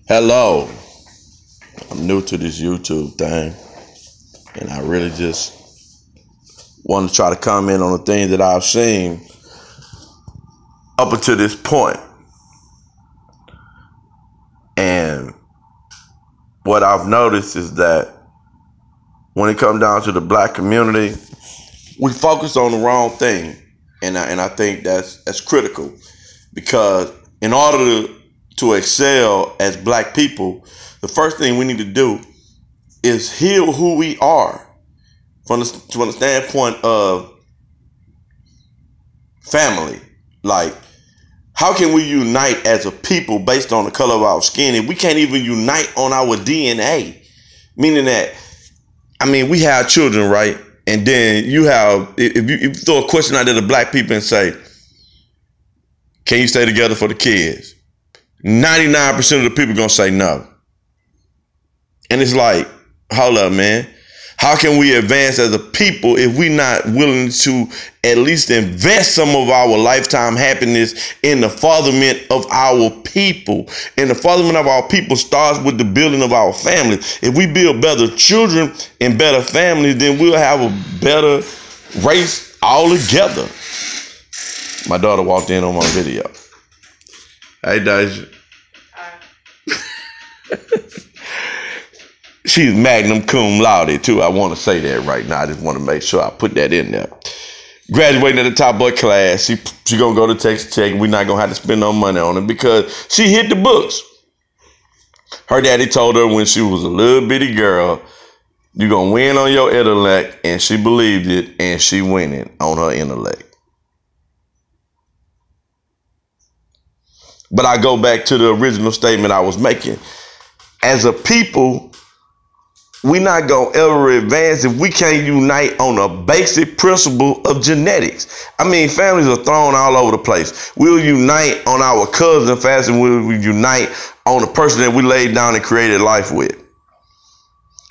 Hello, I'm new to this YouTube thing, and I really just want to try to comment on the things that I've seen up until this point. And what I've noticed is that when it comes down to the black community, we focus on the wrong thing, and I think that's critical, because in order to excel as black people, the first thing we need to do is heal who we are from the standpoint of family. Like, how can we unite as a people based on the color of our skin if we can't even unite on our DNA? Meaning that, we have children, right? And then you have, if you throw a question out there to black people and say, can you stay together for the kids? 99% of the people gonna say no. And it's like, hold up, man. How can we advance as a people if we not willing to at least invest some of our lifetime happiness in the fatherment of our people? And the fatherment of our people starts with the building of our families. If we build better children and better families, then we'll have a better race altogether. My daughter walked in on my video. Hey, Deja. She's magna cum laude, too. I want to say that right now. I just want to make sure I put that in there. Graduating at the top boy class. She going to go to Texas Tech. We're not going to have to spend no money on it because she hit the books. Her daddy told her when she was a little bitty girl, you're going to win on your intellect, and she believed it, and she winning on her intellect. But I go back to the original statement I was making. As a people, we're not going to ever advance if we can't unite on a basic principle of genetics. Families are thrown all over the place. We'll unite on our cousin faster than we'll unite on the person that we laid down and created life with.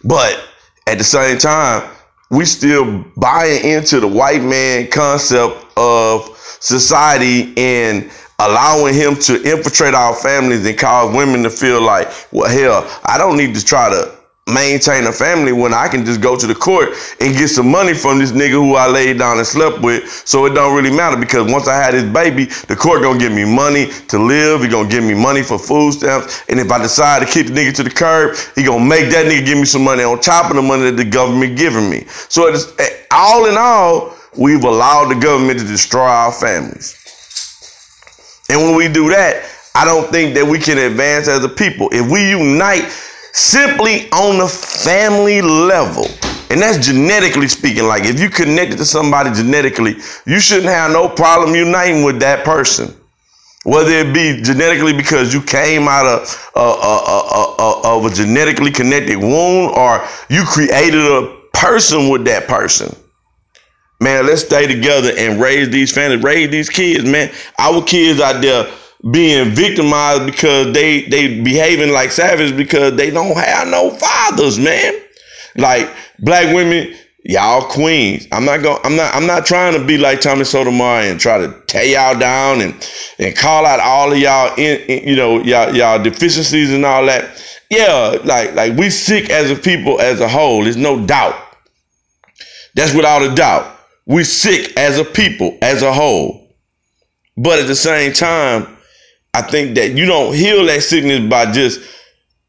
But at the same time, we still buying into the white man concept of society and allowing him to infiltrate our families and cause women to feel like, well, hell, I don't need to try to maintain a family when I can just go to the court and get some money from this nigga who I laid down and slept with. So it don't really matter, because once I had this baby, the court gonna give me money to live. He gonna give me money for food stamps. And if I decide to kick the nigga to the curb, he gonna make that nigga give me some money on top of the money that the government giving me. So it's, all in all, we've allowed the government to destroy our families. And when we do that, I don't think that we can advance as a people. If we unite simply on the family level, and that's genetically speaking, like if you connected to somebody genetically, you shouldn't have no problem uniting with that person. Whether it be genetically because you came out of a genetically connected womb, or you created a person with that person. Man, let's stay together and raise these families, raise these kids, man. Our kids out there being victimized because they behaving like savages because they don't have no fathers, man. Like, black women, y'all queens. I'm not trying to be like Tommy Sotomayor and try to tear y'all down and call out all of y'all y'all deficiencies and all that. Yeah, like we sick as a people as a whole. There's no doubt. That's without a doubt. We sick as a people as a whole. But at the same time, I think that you don't heal that sickness by just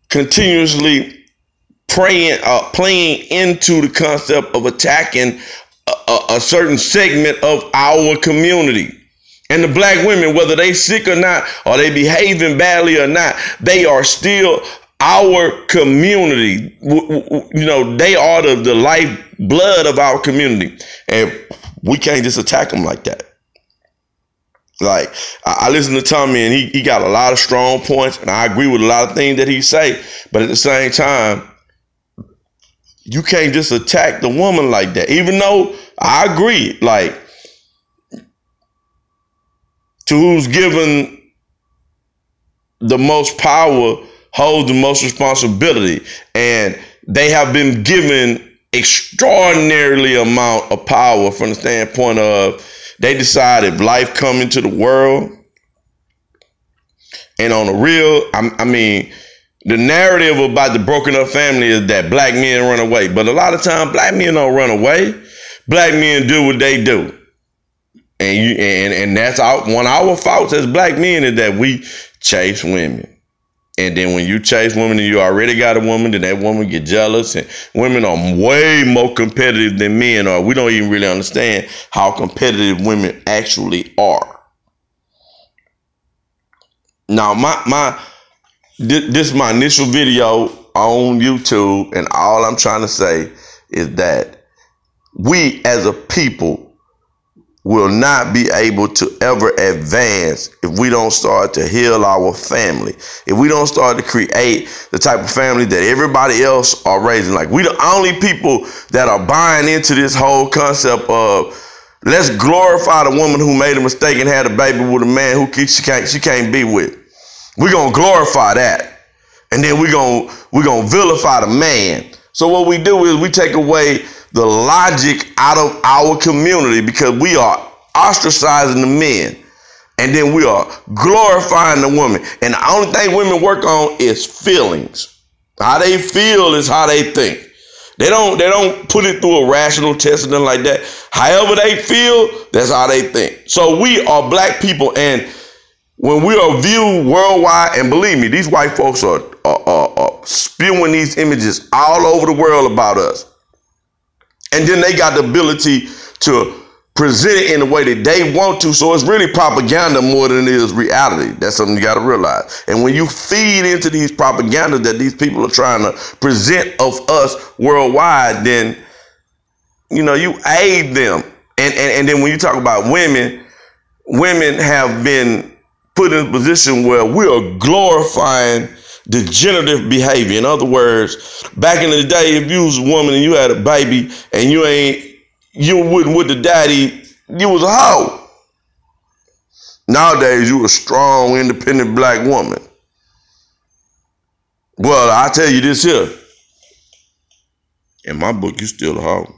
continuously playing into the concept of attacking a certain segment of our community. And the black women, whether they sick or not, or they behaving badly or not, they are still our community. They are the lifeblood of our community. And we can't just attack them like that. Like, I listen to Tommy, and he got a lot of strong points, and I agree with a lot of things that he say. But at the same time, you can't just attack the woman like that. Even though I agree, like, to who's given the most power holds the most responsibility. And they have been given extraordinarily amount of power from the standpoint of they decide if life come into the world. And on the real, The narrative about the broken up family is that black men run away. But a lot of times black men don't run away. Black men do what they do. And that's one of our faults as black men is that we chase women. And then when you chase women and you already got a woman, then that woman get jealous. And women are way more competitive than men are. We don't even really understand how competitive women actually are. Now, this is my initial video on YouTube, and all I'm trying to say is that we as a people will not be able to ever advance if we don't start to heal our family. If we don't start to create the type of family that everybody else are raising. Like, we the only people that are buying into this whole concept of let's glorify the woman who made a mistake and had a baby with a man who she can't be with. We're going to glorify that. And then we're going to vilify the man. So what we do is we take away the logic out of our community because we are ostracizing the men. And then we are glorifying the woman. And the only thing women work on is feelings. How they feel is how they think. They don't put it through a rational test or nothing like that. However they feel, that's how they think. So we are black people, and when we are viewed worldwide, and believe me, these white folks are spewing these images all over the world about us. And then they got the ability to present it in the way that they want to. So it's really propaganda more than it is reality. That's something you got to realize. And when you feed into these propaganda that these people are trying to present of us worldwide, then, you know, you aid them. And then when you talk about women have been put in a position where we are glorifying degenerative behavior. In other words, back in the day, if you was a woman and you had a baby and you wasn't with the daddy, you was a hoe. Nowadays, you a strong, independent black woman. Well, I tell you this here. In my book, you still a hoe.